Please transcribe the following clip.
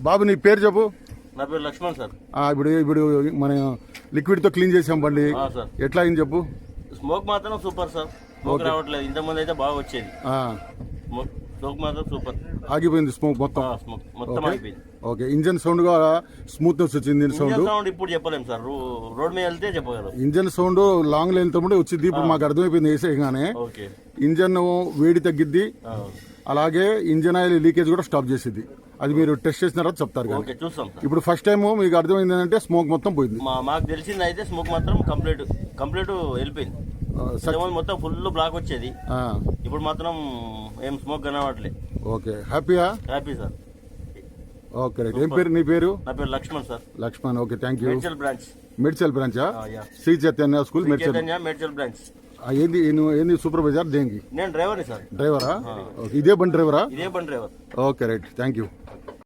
బాబు నీ పేరు చెప్పు. నా పేరు లక్ష్మణ్ సార్. ఇప్పుడు మన లిక్విడ్ తో క్లీన్ చేసాం బండి, సార్ ఎట్లా అయింది చెప్పు. స్మోక్ మాత్రం సూపర్ సార్. స్మోక్ రావట్లేదు, ఇంతకుముందు అయితే బాగా వచ్చేది. స్మోక్ మాత్రం సూపర్. ఆగిపోయింది స్మోక్ మొత్తం. స్మోక్ మొత్తం ఆగిపోయింది. ఓకే, ఇంజన్ సౌండ్ గా స్మూత్నెస్ వచ్చింది. ఇంజన్ సౌండ్ ఇప్పుడు చెప్పలేము సార్, రోడ్ మీద వెళ్తే చెప్పగలరు. ఇంజన్ సౌండ్ లాంగ్ లైన్ తో వచ్చింది. ఇప్పుడు మాకు అర్థమైపోయింది వేసేయగానే. ఇంజన్ వేడి తగ్గిద్ది, అలాగే ఇంజన్ ఆయిల్ లీకేజ్ కూడా స్టాప్ చేసిద్ది. అది మీరు టెస్ట్ చేసిన తర్వాత చెప్తారు. ఇప్పుడు ఫస్ట్ టైం మీకు అర్థమైంది ఏంటంటే స్మోక్ మొత్తం పోయింది. మాకు తెలిసింది అయితే స్మోక్ మాత్రం కంప్లీట్ వెళ్ళిపోయింది. మొత్తం ఫుల్ బ్లాక్ వచ్చేది, ఇప్పుడు మాత్రం ఏం స్మోక్ కనబడలేదు. ఓకే, హ్యాపీయా? Happy sir. Okay right. ఏం పేరు నీ పేరు? నా పేరు Lakshman sir. Lakshman, okay, thank you. Medchal బ్రాంచా? Sri Chaitanya school Medchal branch. ఏంది సూపర్వైజర్ దేనికి? నేను డ్రైవర్ సార్. డ్రైవరా? ఇదే బండి డ్రైవరా? ఇదే బండి driver. Okay right, thank you.